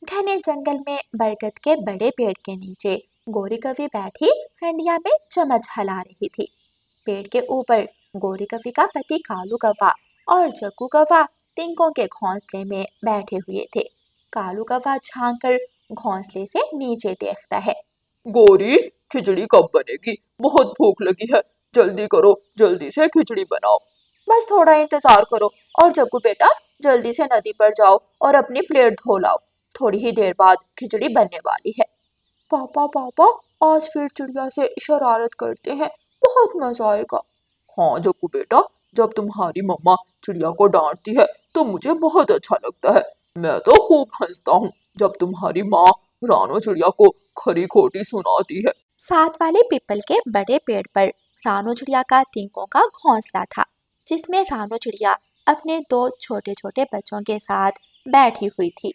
घने जंगल में बरगद के बड़े पेड़ के नीचे गोरी कवि बैठी हंडिया में चम्मच हला रही थी। पेड़ के ऊपर गोरी कवि का पति कालू कौवा और जग्गू कौवा तिनकों के घोंसले में बैठे हुए थे। कालू कौवा झांक कर घोंसले से नीचे देखता है। गोरी, खिचड़ी कब बनेगी? बहुत भूख लगी है। जल्दी करो, जल्दी से खिचड़ी बनाओ। बस थोड़ा इंतजार करो। और जग्गू बेटा, जल्दी से नदी पर जाओ और अपनी प्लेट धो लाओ। थोड़ी ही देर बाद खिचड़ी बनने वाली है। पापा पापा, आज फिर चिड़िया से शरारत करते हैं, बहुत मजा आएगा। हाँ जग्गू बेटा, जब तुम्हारी मम्मा चिड़िया को डांटती है तो मुझे बहुत अच्छा लगता है। मैं तो खूब हंसता हूँ जब तुम्हारी माँ रानो चिड़िया को खरी खोटी सुनाती है। साथ वाले पीपल के बड़े पेड़ पर रानो चिड़िया का तिनकों का घोंसला था, जिसमें रानो चिड़िया अपने दो छोटे छोटे बच्चों के साथ बैठी हुई थी।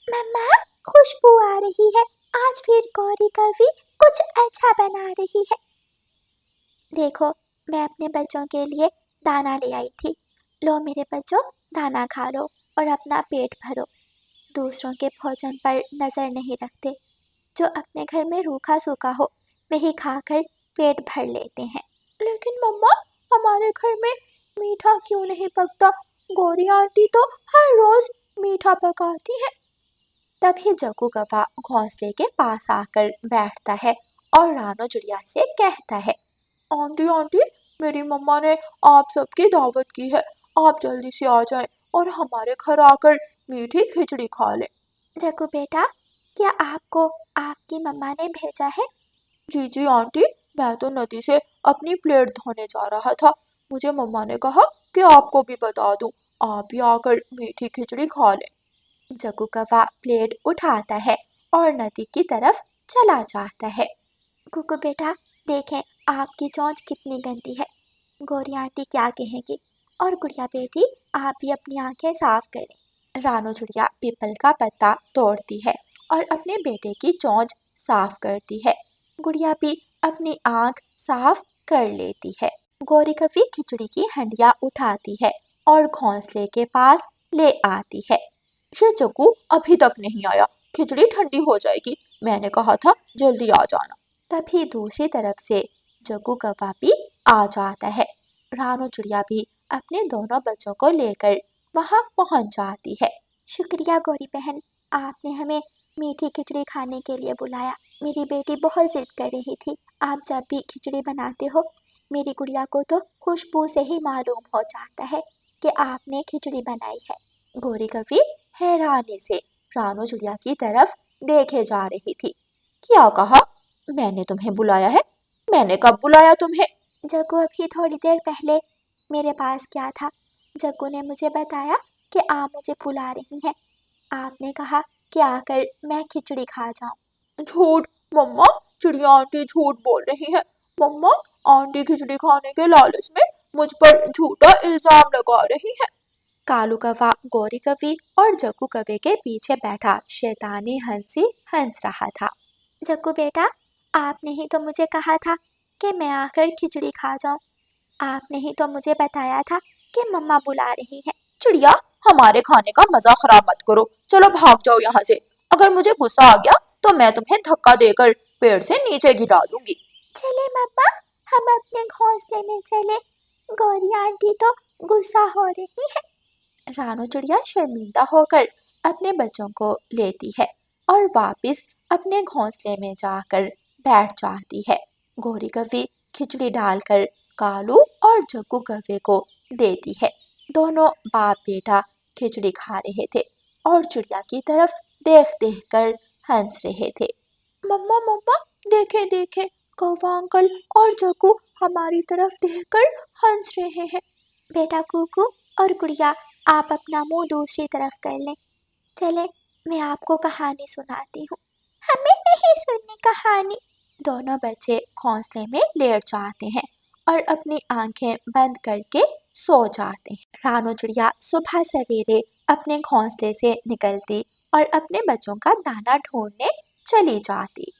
मम्मा, खुशबू आ रही है। आज फिर गौरी कवि कुछ अच्छा बना रही है। देखो, मैं अपने बच्चों के लिए दाना ले आई थी। लो मेरे बच्चों, दाना खा लो और अपना पेट भरो। दूसरों के भोजन पर नजर नहीं रखते। जो अपने घर में रूखा सूखा हो वही खाकर पेट भर लेते हैं। लेकिन मम्मा, हमारे घर में मीठा क्यों नहीं पकता? गौरी आंटी तो हर रोज मीठा पकाती है। तभी जग्गू कौवा घोंसले के पास आकर बैठता है और रानो चिड़िया से कहता है। आंटी आंटी, मेरी मम्मा ने आप सबकी दावत की है। आप जल्दी से आ जाएं और हमारे घर आकर मीठी खिचड़ी खा लें। जग्गू बेटा, क्या आपको आपकी मम्मा ने भेजा है? जी जी आंटी, मैं तो नदी से अपनी प्लेट धोने जा रहा था। मुझे मम्मा ने कहा कि आपको भी बता दूं, आप भी आकर मीठी खिचड़ी खा लें। जग्गू कौवा प्लेट उठाता है और नदी की तरफ चला जाता है। कुकू बेटा, देखें आपकी चोंच कितनी गंदी है। गौरी आंटी क्या कहेंगी? और गुड़िया बेटी, आप भी अपनी आंखें साफ करें। रानो चिड़िया पीपल का पत्ता तोड़ती है और अपने बेटे की चोंच साफ करती है। गुड़िया भी अपनी आंख साफ कर लेती है। गौरी कवि खिचड़ी की हंडिया उठाती है और घोंसले के पास ले आती है। ये जग्गू अभी तक नहीं आया, खिचड़ी ठंडी हो जाएगी। मैंने कहा था जल्दी आ जाना। तभी दूसरी तरफ से जग्गू कौवा भी आ जाता है। रानो चिड़िया भी अपने दोनों बच्चों को लेकर वहां पहुंच जाती है। शुक्रिया गौरी बहन, आपने हमें मीठी खिचड़ी खाने के लिए बुलाया। मेरी बेटी बहुत जिद कर रही थी। आप जब भी खिचड़ी बनाते हो, मेरी गुड़िया को तो खुशबू से ही मालूम हो जाता है कि आपने खिचड़ी बनाई है। गौरी कवि हैरानी से रानो चिड़िया की तरफ देखे जा रही थी। क्या कहा? मैंने तुम्हें बुलाया है? मैंने कब बुलाया तुम्हें? जग्गू अभी थोड़ी देर पहले मेरे पास क्या था। जग्गू ने मुझे बताया कि आप मुझे बुला रही हैं। आपने कहा कि आकर मैं खिचड़ी खा जाऊं। झूठ मम्मा, चिड़िया आंटी झूठ बोल रही है। मम्मा, आंटी खिचड़ी खाने के लालच में मुझ पर झूठा इल्जाम लगा रही है। कालू कौवा गौरी कवि और जग्गू कवि के पीछे बैठा शैतानी हंसी हंस रहा था। जग्गू बेटा, आपने ही तो मुझे कहा था कि मैं आकर खिचड़ी खा जाऊं। आपने ही तो मुझे बताया था कि मम्मा बुला रही है। चिड़िया, हमारे खाने का मजा खराब मत करो। चलो भाग जाओ यहाँ से। अगर मुझे गुस्सा आ गया तो मैं तुम्हें धक्का देकर पेड़ से नीचे गिरा दूंगी। चले मम्मा, हम अपने घोंसले में चले। गौरी आंटी तो गुस्सा हो रही है। रानो चिड़िया शर्मिंदा होकर अपने बच्चों को लेती है और वापस अपने घोंसले में जाकर बैठ जाती है। गौरी कवि खिचड़ी डालकर कालू और जग्गू कव्वे को देती है। दोनों बाप बेटा खिचड़ी खा रहे थे और चिड़िया की तरफ देख देख कर हंस रहे थे। मम्मा मम्मा, देखे देखे, कौवा अंकल और जग्गू हमारी तरफ देखकर हंस रहे हैं। बेटा कुकू और गुड़िया, आप अपना मुंह दूसरी तरफ कर लें। चले, मैं आपको कहानी सुनाती हूँ। हमें नहीं सुननी कहानी। दोनों बच्चे घोंसले में लेट जाते हैं और अपनी आंखें बंद करके सो जाते हैं। रानो चिड़िया सुबह सवेरे अपने घोंसले से निकलती और अपने बच्चों का दाना ढूंढने चली जाती।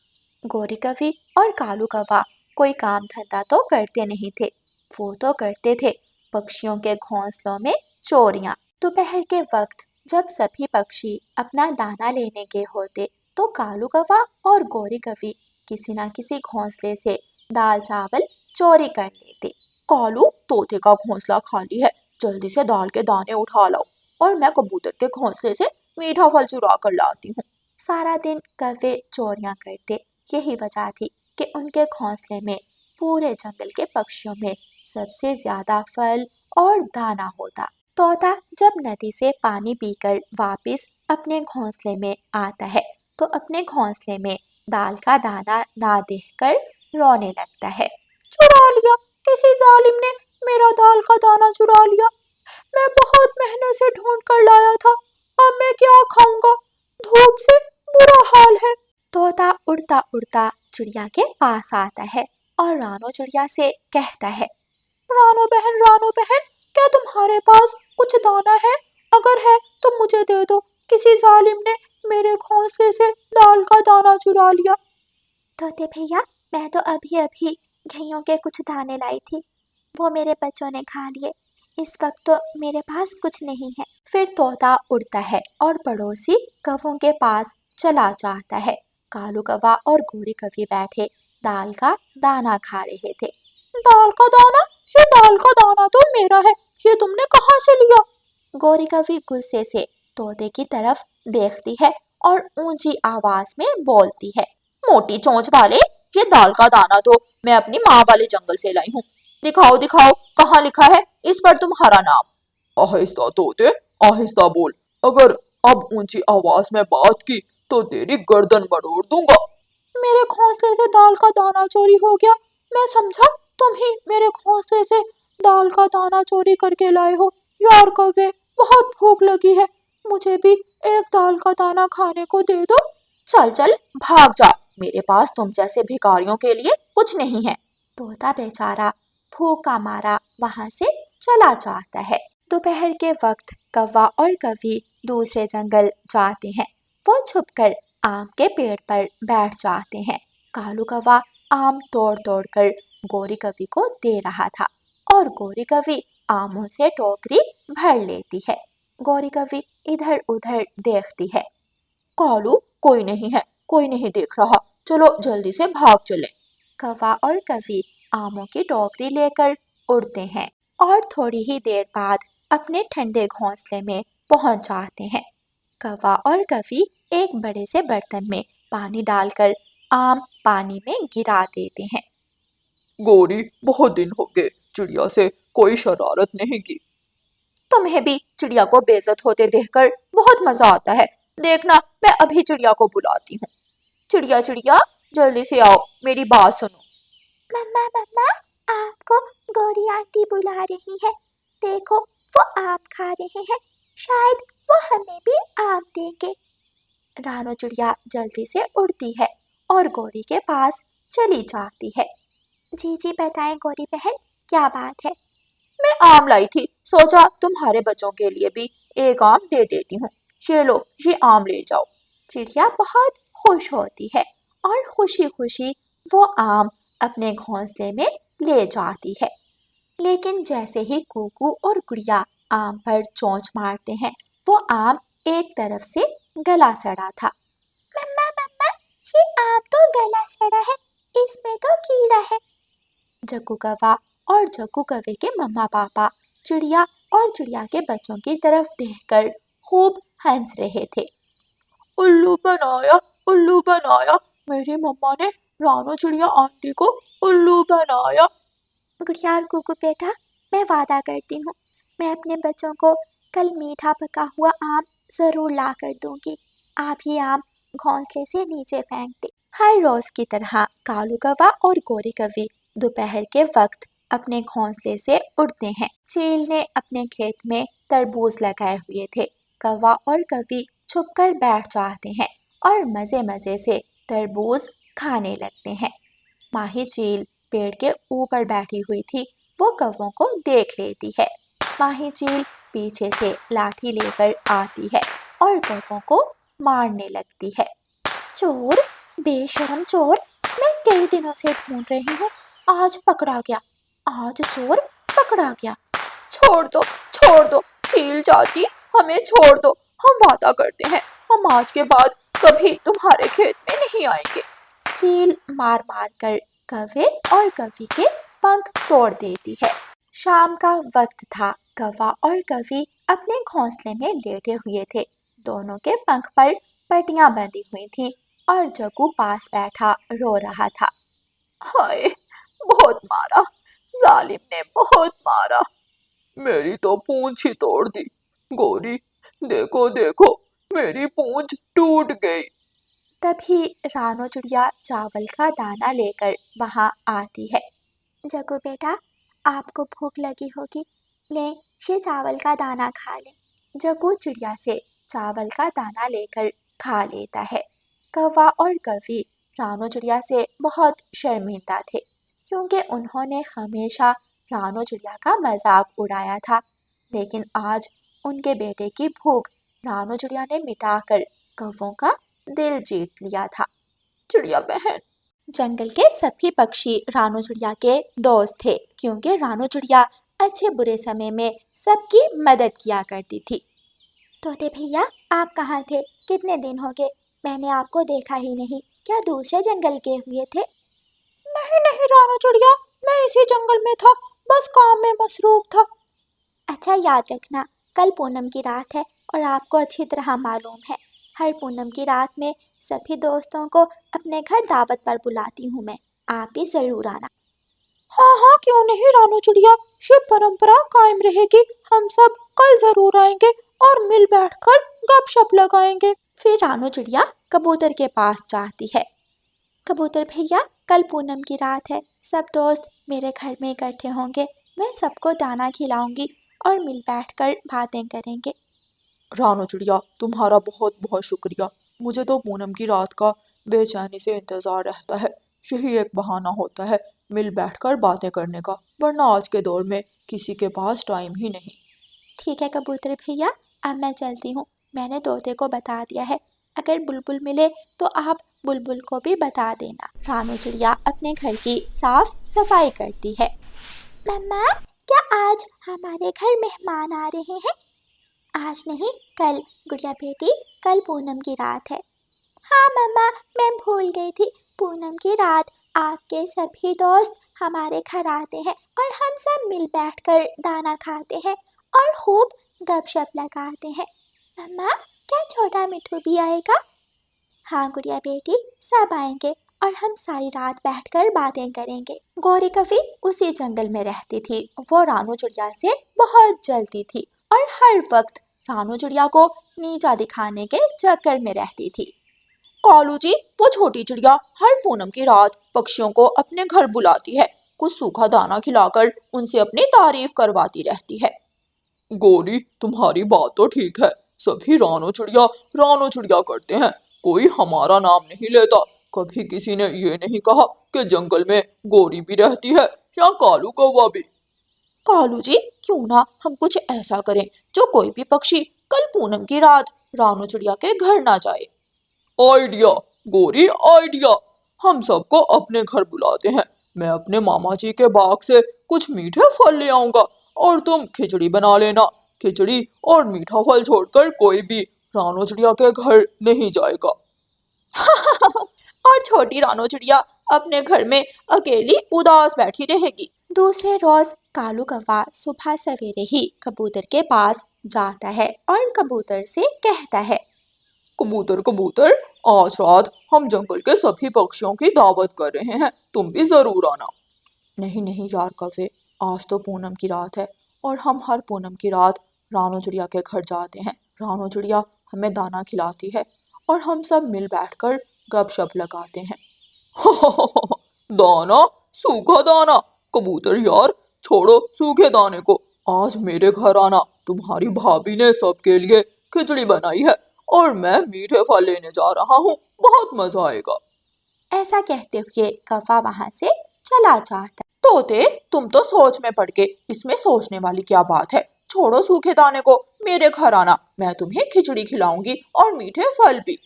गौरी कवि और कालू कौवा कोई काम धंधा तो करते नहीं थे। वो तो करते थे पक्षियों के घोंसलों में चोरियां। दोपहर के वक्त जब सभी पक्षी अपना दाना लेने गए होते तो कालू कौवा और गौरी कवि किसी न किसी घोंसले से दाल चावल चोरी कर लेते। कालू, तोते का घोंसला खाली है, जल्दी से दाल के दाने उठा लाओ और मैं कबूतर के घोंसले से मीठा फल चुरा कर लाती हूँ। सारा दिन कौवे चोरियां करते। यही वजह थी कि उनके घोंसले में पूरे जंगल के पक्षियों में सबसे ज्यादा फल और दाना होता। तोता जब नदी से पानी पीकर वापस अपने घोंसले में आता है तो अपने घोंसले में दाल का दाना ना देखकर रोने लगता है। चुरा लिया, किसी जालिम ने मेरा दाल का दाना चुरा लिया। मैं बहुत मेहनत से ढूंढ कर लाया था, अब मैं क्या खाऊंगा, धूप से बुरा हाल है। तोता उड़ता उड़ता चिड़िया के पास आता है और रानो चिड़िया से कहता है, रानो बहन, क्या तुम्हारे पास कुछ दाना है? अगर है तो मुझे दे दो, किसी जालिम ने मेरे घोंसले से दाल का दाना चुरा लिया। तोते भैया, मैं तो अभी अभी घइयों के कुछ दाने लाई थी, वो मेरे बच्चों ने खा लिए, इस वक्त तो मेरे पास कुछ नहीं है। फिर तोता उड़ता है और पड़ोसी कौवों के पास चला जाता है। कालू कौवा और गोरी कौवी बैठे दाल का दाना खा रहे थे। दाल का दाना? ये दाल का दाना तो मेरा है, ये तुमने कहाँ से लिया? गोरी कौवी गुस्से से तोते की तरफ देखती है और ऊंची आवाज में बोलती है, मोटी चोंच वाले, ये दाल का दाना तो मैं अपनी माँ वाले जंगल से लाई हूँ। दिखाओ दिखाओ, कहाँ लिखा है इस पर तुम्हारा नाम? आहिस्ता तोते, आहिस्ता बोल, अगर अब ऊंची आवाज में बात की तो तेरी गर्दन मरोड़ दूंगा। मेरे घोंसले से दाल का दाना चोरी हो गया, मैं समझा तुम ही मेरे घोंसले से दाल का दाना चोरी करके लाए हो। यार कौवे, बहुत भूख लगी है, मुझे भी एक दाल का दाना खाने को दे दो। चल चल भाग जा, मेरे पास तुम जैसे भिखारियों के लिए कुछ नहीं है। तोता बेचारा भूख का मारा वहां से चला जाता है। दोपहर के वक्त कौवा और कवि दूसरे जंगल जाते हैं। वो छुपकर आम के पेड़ पर बैठ जाते हैं। कालू कौवा आम तोड़ तोड़ कर गोरी कवि को दे रहा था और गोरी कवि आमों से टोकरी भर लेती है। गोरी कवि इधर उधर देखती है। कालू, कोई नहीं है, कोई नहीं देख रहा, चलो जल्दी से भाग चले। कौवा और कवि आमों की टोकरी लेकर उड़ते हैं और थोड़ी ही देर बाद अपने ठंडे घोंसले में पहुंच जाते हैं। कौवा और कवि एक बड़े से बर्तन में पानी डालकर आम पानी में गिरा देते हैं। गोरी, बहुत दिन हो गए चिड़िया से कोई शरारत नहीं की। तुम्हें भी चिड़िया को बेइज्जत होते देखकर बहुत मजा आता है। देखना, मैं अभी चिड़िया को बुलाती हूँ। चिड़िया चिड़िया, जल्दी से आओ, मेरी बात सुनो। मम्मा मम्मा, आपको गौरी आंटी बुला रही है, देखो वो आम खा रहे हैं, शायद वो हमें भी आम देंगे। रानो चिड़िया जल्दी से उड़ती है और गौरी के पास चली जाती है। जी जी बताएं गौरी बहन, क्या बात है? मैं आम लाई थी, सोचा तुम्हारे बच्चों के लिए भी एक आम दे देती हूँ। ये लो, ये आम ले जाओ। चिड़िया बहुत खुश होती है और खुशी खुशी वो आम अपने घोंसले में ले जाती है। लेकिन जैसे ही कूकू और गुड़िया आम पर चोंच मारते हैं, वो आम एक तरफ से गला सड़ा था। मम्मा मम्मा, ये आम तो गला सड़ा है, इसमें तो कीड़ा है। जग्गू कौवा और जग्गू कौवे के मम्मा पापा चिड़िया और चिड़िया के बच्चों की तरफ देखकर खूब हंस रहे थे। उल्लू बनाया, उल्लू बनाया, मेरी मम्मा ने रानो चिड़िया आंटी को उल्लू बनाया। गुड़िया और गुगू बेटा, मैं वादा करती हूँ, मैं अपने बच्चों को कल मीठा पका हुआ आम जरूर ला कर दूंगी। आप ये आम घोंसले से नीचे फेंक दे। हर रोज की तरह कालू कौवा और गोरी कौवी दोपहर के वक्त अपने घोंसले से उड़ते हैं। चील ने अपने खेत में तरबूज लगाए हुए थे। कौवा और कौवी छुपकर बैठ जाते हैं और मजे मजे से तरबूज खाने लगते हैं। माही चील पेड़ के ऊपर बैठी हुई थी, वो कौवों को देख लेती है। माही चील पीछे से लाठी लेकर आती है और कौवों को मारने लगती है। चोर, बेशरम चोर, मैं कई दिनों से ढूंढ रही हूँ, आज पकड़ा गया, आज चोर पकड़ा गया। छोड़ दो चील चाची, हमें छोड़ दो, हम वादा करते हैं हम आज के बाद कभी तुम्हारे खेत में नहीं आएंगे। चील मार मार कर कौवे और कौवी के पंख तोड़ देती है। शाम का वक्त था। कौवा और कौवी अपने घोंसले में लेटे हुए थे। दोनों के पंख पर पट्टियां बंधी हुई थी और जग्गू पास बैठा रो रहा था। हाय, बहुत मारा, जालिम ने बहुत मारा, मेरी तो पूंछ ही तोड़ दी। गोरी, देखो देखो, मेरी पूंछ टूट गई। तभी रानो चिड़िया चावल का दाना लेकर वहां आती है। जग्गू बेटा, आपको भूख लगी होगी, ले ये चावल का दाना खा ले। जग्गू चिड़िया से चावल का दाना लेकर खा लेता है। कौवा और कौवी रानो चिड़िया से बहुत शर्मिंदा थे, क्योंकि उन्होंने हमेशा रानो चिड़िया का मजाक उड़ाया था। लेकिन आज उनके बेटे की भूख रानो चिड़िया ने मिटाकर कौवों का दिल जीत लिया था। चिड़िया बहन, जंगल के सभी पक्षी रानो चिड़िया के दोस्त थे, क्योंकि रानो चिड़िया अच्छे बुरे समय में सबकी मदद किया करती थी। तोते भैया, आप कहाँ थे? कितने दिन हो गए, मैंने आपको देखा ही नहीं। क्या दूसरे जंगल गए हुए थे? नहीं नहीं रानो चिड़िया, मैं इसी जंगल में था, बस काम में मसरूफ था। अच्छा, याद रखना, कल पूनम की रात है और आपको अच्छी तरह मालूम है, हर पूनम की रात में सभी दोस्तों को अपने घर दावत पर बुलाती हूँ मैं। आप भी जरूर आना। हाँ हाँ, क्यों नहीं रानो चिड़िया, ये परंपरा कायम रहेगी। हम सब कल जरूर आएंगे और मिल बैठकर गपशप लगाएंगे। फिर रानो चिड़िया कबूतर के पास जाती है। कबूतर भैया, कल पूनम की रात है, सब दोस्त मेरे घर में इकट्ठे होंगे। मैं सबको दाना खिलाऊंगी और मिल बैठकर बातें करेंगे। रानो चिड़िया, तुम्हारा बहुत बहुत शुक्रिया। मुझे तो पूनम की रात का बेचैनी से इंतजार रहता है। यही एक बहाना होता है मिल बैठकर बातें करने का, वरना आज के दौर में किसी के पास टाइम ही नहीं। ठीक है कबूतर भैया, अब मैं चलती हूँ। मैंने तोते को बता दिया है, अगर बुलबुल मिले तो आप बुलबुल को भी बता देना। रानो चिड़िया अपने घर की साफ सफाई करती है। मम्मा, क्या आज हमारे घर मेहमान आ रहे हैं? आज नहीं, कल गुड़िया बेटी, कल पूनम की रात है। हाँ मम्मा, मैं भूल गई थी, पूनम की रात आपके सभी दोस्त हमारे घर आते हैं और हम सब मिल बैठकर दाना खाते हैं और खूब गपशप लगाते हैं। मम्मा, क्या छोटा मिट्ठू भी आएगा? हाँ गुड़िया बेटी, सब आएंगे और हम सारी रात बैठकर बातें करेंगे। गौरी कभी उसी जंगल में रहती थी। वो रानो चिड़िया से बहुत जलती थी और हर वक्त रानो चिड़िया को नीचा दिखाने के चक्कर में रहती थी। कालू जी, वो छोटी चिड़िया हर पूनम की रात पक्षियों को अपने घर बुलाती है, कुछ सूखा दाना खिलाकर उनसे अपनी तारीफ करवाती रहती है। गोरी, तुम्हारी बात तो ठीक है, सभी रानो चिड़िया करते हैं, कोई हमारा नाम नहीं लेता। कभी किसी ने ये नहीं कहा कि जंगल में गोरी भी रहती है या कालू कौवा भी। कालू जी, क्यों ना हम कुछ ऐसा करें जो कोई भी पक्षी कल पूनम की रात रानो चिड़िया के घर ना जाए। आइडिया गोरी, आइडिया, हम सबको अपने घर बुलाते हैं। मैं अपने मामा जी के बाग से कुछ मीठे फल ले आऊंगा और तुम खिचड़ी बना लेना। खिचड़ी और मीठा फल छोड़कर कोई भी रानो चिड़िया के घर नहीं जाएगा। और छोटी रानो चिड़िया अपने घर में अकेली उदास बैठी रहेगी। दूसरे रोज कालू कौवा सुबह सवेरे ही कबूतर के पास जाता है और कबूतर से कहता है, कबूतर कबूतर, आज रात हम जंगल के सभी पक्षियों की दावत कर रहे हैं, तुम भी जरूर आना। नहीं नहीं यार कौवे, आज तो पूनम की रात है और हम हर पूनम की रात रानो चिड़िया के घर जाते हैं। रानो चिड़िया हमें दाना खिलाती है और हम सब मिल बैठकर गपशप लगाते हैं। दाना, सूखा दाना, कबूतर यार, छोड़ो सूखे दाने को, आज मेरे घर आना। तुम्हारी भाभी ने सबके लिए खिचड़ी बनाई है और मैं मीठे फल लेने जा रहा हूँ, बहुत मजा आएगा। ऐसा कहते हुए कौवा वहां से चला जाता। तोते, तुम तो सोच में पड़ गए, इसमें सोचने वाली क्या बात है। छोड़ो सूखे दाने को, मेरे घर आना, मैं तुम्हें खिचड़ी खिलाऊंगी और मीठे फल भी।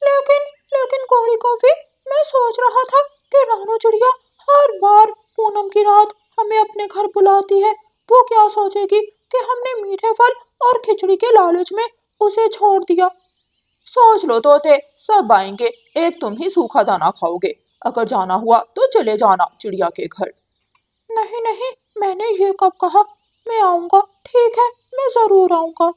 लेकिन लेकिन गौरी कौवी, मैं सोच रहा था कि रानो चिड़िया हर बार पूनम की रात हमें अपने घर बुलाती है, वो क्या सोचेगी कि हमने मीठे फल और खिचड़ी के लालच में उसे छोड़ दिया। सोच लो तोते, सब आएंगे, एक तुम ही सूखा दाना खाओगे। अगर जाना हुआ तो चले जाना चिड़िया के घर। नहीं नहीं, मैंने ये कब कहा, मैं आऊंगा, ठीक है, मैं जरूर आऊंगा।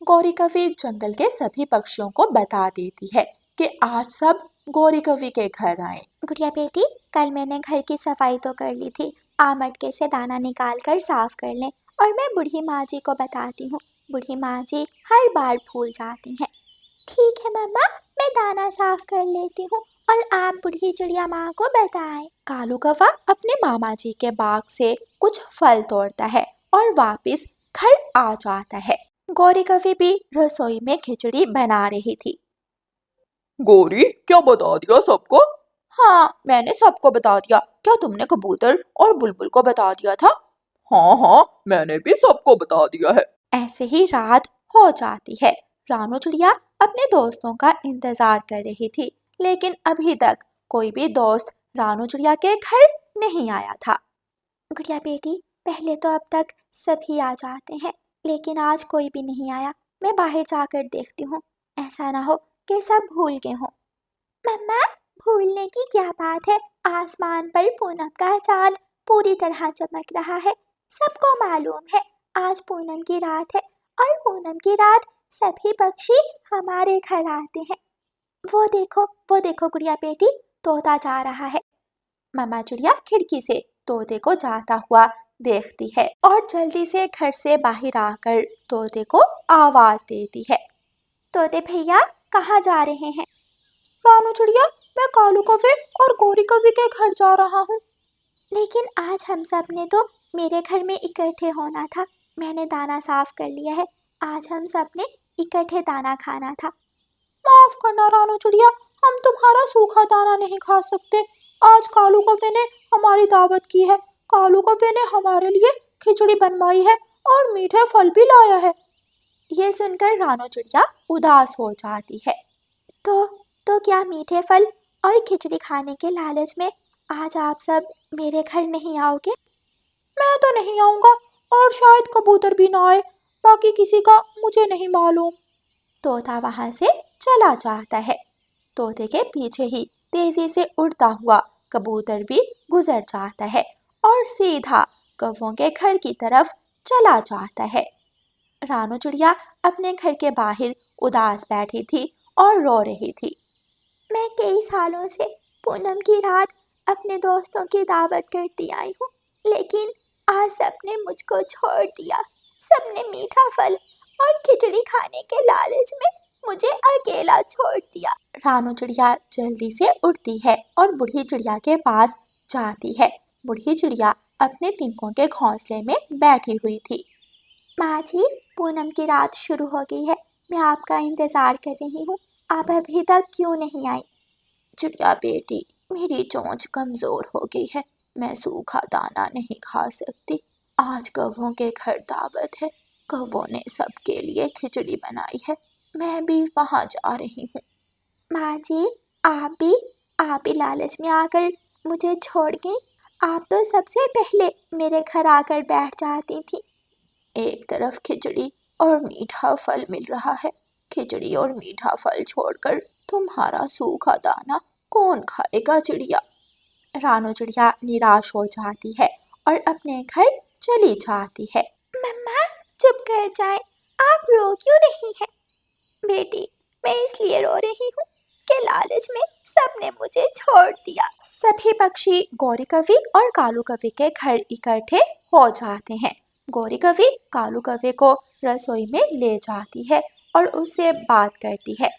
गौरी कवि जंगल के सभी पक्षियों को बता देती है कि आज सब गौरी कवि के घर आए। गुड़िया बेटी, कल मैंने घर की सफाई तो कर ली थी, आ मटके से दाना निकाल कर साफ कर लें, और मैं बूढ़ी माँ जी को बताती हूँ। बूढ़ी माँ जी हर बार भूल जाती हैं। ठीक है मम्मा, मैं दाना साफ कर लेती हूँ, और आप बूढ़ी चिड़िया माँ को बताएं। कालू कौवा अपने मामा जी के बाग से कुछ फल तोड़ता है और वापस घर आ जाता है। गौरी कवि भी रसोई में खिचड़ी बना रही थी। गौरी, क्या बता दिया सबको? हाँ, मैंने सबको बता दिया। क्या तुमने कबूतर और बुलबुल को बता दिया था? हाँ हाँ, मैंने भी सबको बता दिया है। ऐसे ही रात हो जाती है। रानू चिड़िया अपने दोस्तों का इंतजार कर रही थी, लेकिन अभी तक कोई भी दोस्त रानू चिड़िया के घर नहीं आया था। गुड़िया बेटी, पहले तो अब तक सभी आ जाते हैं, लेकिन आज कोई भी नहीं आया। मैं बाहर जाकर देखती हूँ, ऐसा ना हो कि सब भूल गए हों। मम्मा, भूलने की क्या बात है, आसमान पर पूनम का चांद पूरी तरह चमक रहा है। सबको मालूम है आज पूनम की रात है, और पूनम की रात सभी पक्षी हमारे घर आते हैं। वो देखो गुड़िया बेटी, तोता जा रहा है। मम्मा चिड़िया खिड़की से तोते को जाता हुआ देखती है और जल्दी से घर से बाहर आकर तोते को आवाज देती है। तोते भैया, कहाँ जा रहे हैं? रानू चिड़िया, मैं कालू कौवे और गौरी कवि के घर जा रहा हूँ। लेकिन आज हम सब ने तो मेरे घर में इकट्ठे होना था। मैंने दाना साफ कर लिया है, आज हम सब ने इकट्ठे दाना खाना था। माफ करना रानू चिड़िया, हम तुम्हारा सूखा दाना नहीं खा सकते। आज कालू कौवे ने हमारी दावत की है। कालू कौवे ने हमारे लिए खिचड़ी बनवाई है और मीठे फल भी लाया है। ये सुनकर रानू चिड़िया उदास हो जाती है। तो क्या मीठे फल और खिचड़ी खाने के लालच में आज आप सब मेरे घर नहीं आओगे? मैं तो नहीं आऊंगा, और शायद कबूतर भी ना आए, बाकी किसी का मुझे नहीं मालूम। तोता वहां से चला जाता है। तोते के पीछे ही तेजी से उड़ता हुआ कबूतर भी गुजर जाता है और सीधा कौवों के घर की तरफ चला जाता है। रानू चिड़िया अपने घर के बाहर उदास बैठी थी और रो रही थी। मैं कई सालों से पूनम की रात अपने दोस्तों की दावत करती आई हूँ, लेकिन आज सबने मुझको छोड़ दिया। सबने मीठा फल और खिचड़ी खाने के लालच में मुझे अकेला छोड़ दिया। रानू चिड़िया जल्दी से उड़ती है और बूढ़ी चिड़िया के पास जाती है। बूढ़ी चिड़िया अपने तिनकों के घोंसले में बैठी हुई थी। माँ जी, पूनम की रात शुरू हो गई है, मैं आपका इंतजार कर रही हूँ, आप अभी तक क्यों नहीं आई? चिड़िया बेटी, मेरी चोंच कमजोर हो गई है, मैं सूखा दाना नहीं खा सकती। आज कौवों के घर दावत है, कौवों ने सबके लिए खिचड़ी बनाई है, मैं भी वहां जा रही हूँ। माँ जी, आप भी लालच में आकर मुझे छोड़ गई। आप तो सबसे पहले मेरे घर आकर बैठ जाती थी। एक तरफ खिचड़ी और मीठा फल मिल रहा है, खिचड़ी और मीठा फल छोड़कर तुम्हारा सूखा दाना कौन खाएगा चिड़िया? रानू चिड़िया निराश हो जाती है और अपने घर चली जाती है। मम्मा, चुप कर जाए, आप रो क्यों नहीं है? बेटी, मैं इसलिए रो रही हूँ कि लालच में सबने मुझे छोड़ दिया। सभी पक्षी गौरी कवि और कालू कवि के घर इकट्ठे हो जाते हैं। गौरी कवि कालू कवि को रसोई में ले जाती है और उससे बात करती है।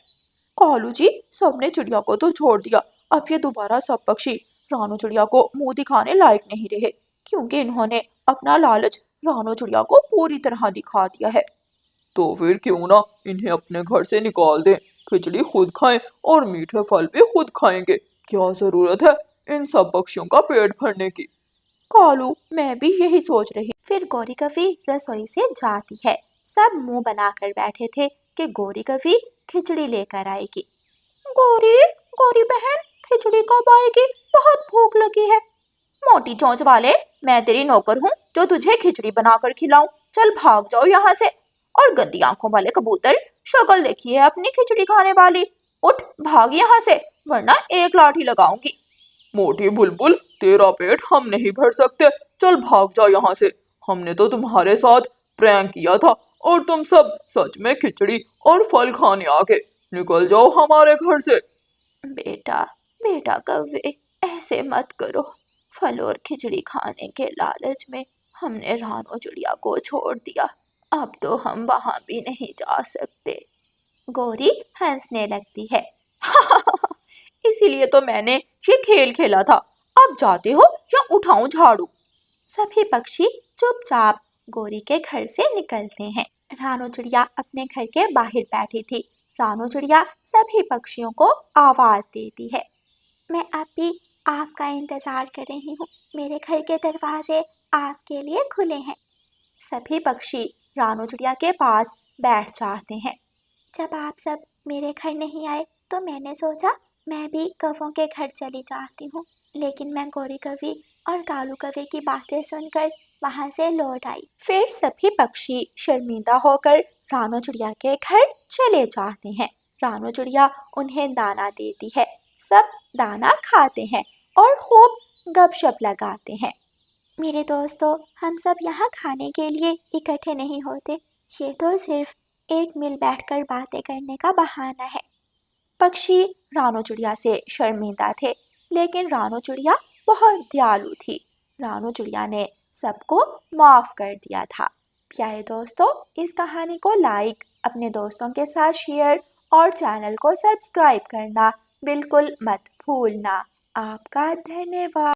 कालू जी, सबने चिड़िया को तो छोड़ दिया, अब ये दोबारा सब पक्षी रानू चिड़िया को मुंह दिखाने लायक नहीं रहे, क्योंकि इन्होंने अपना लालच रानू चिड़िया को पूरी तरह दिखा दिया है। तो फिर क्यों ना इन्हें अपने घर से निकाल दें, खिचड़ी खुद खाएं और मीठे फल भी खुद खाएंगे। क्या जरूरत है इन सब पक्षियों का पेट भरने की? कालू, मैं भी यही सोच रही। फिर गौरी कवि रसोई से जाती है। सब मुंह बनाकर बैठे थे कि गौरी कवि खिचड़ी लेकर आएगी। गौरी, गौरी बहन, खिचड़ी कब आएगी? बहुत भूख लगी है। मोटी चोंच वाले, मैं तेरी नौकर हूँ जो तुझे खिचड़ी बनाकर खिलाऊं। चल भाग जाओ यहाँ से। और गंदी आंखों वाले कबूतर, शक्ल देखी है अपनी खिचड़ी खाने वाली। उठ भाग यहाँ से, वरना एक लाठी लगाऊंगी। मोटी बुलबुल, तेरा पेट हम नहीं भर सकते, चल भाग जा यहाँ से। हमने तो तुम्हारे साथ प्रैंक किया था और तुम सब सच में खिचड़ी और फल खाने आ गए। निकल जाओ हमारे घर से। बेटा बेटा कव्वे, ऐसे मत करो। फल और खिचड़ी खाने के लालच में हमने रानो चिड़िया को छोड़ दिया। अब तो हम वहां भी नहीं जा सकते। गौरी हंसने लगती है। इसीलिए तो मैंने ये खेल खेला था। अब जाते हो या उठाऊं झाड़ू? सभी पक्षी चुपचाप गौरी के घर से निकलते हैं। रानो चिड़िया अपने घर के बाहर बैठी थी। रानो चिड़िया सभी पक्षियों को आवाज देती है। मैं अब भी आपका इंतजार कर रही हूँ। मेरे घर के दरवाजे आपके लिए खुले हैं। सभी पक्षी रानो चिड़िया के पास बैठ जाते हैं। जब आप सब मेरे घर नहीं आए तो मैंने सोचा मैं भी कौवों के घर चली जाती हूँ, लेकिन मैं गौरी कवि और कालू कवि की बातें सुनकर वहाँ से लौट आई। फिर सभी पक्षी शर्मिंदा होकर रानो चिड़िया के घर चले जाते हैं। रानो चिड़िया उन्हें दाना देती है। सब दाना खाते हैं और खूब गपशप लगाते हैं। मेरे दोस्तों, हम सब यहाँ खाने के लिए इकट्ठे नहीं होते। ये तो सिर्फ एक मिल बैठकर बातें करने का बहाना है। पक्षी रानो चिड़िया से शर्मिंदा थे, लेकिन रानो चिड़िया बहुत दयालु थी। रानो चिड़िया ने सबको माफ कर दिया था। प्यारे दोस्तों, इस कहानी को लाइक, अपने दोस्तों के साथ शेयर और चैनल को सब्सक्राइब करना बिल्कुल मत भूलना। आपका धन्यवाद।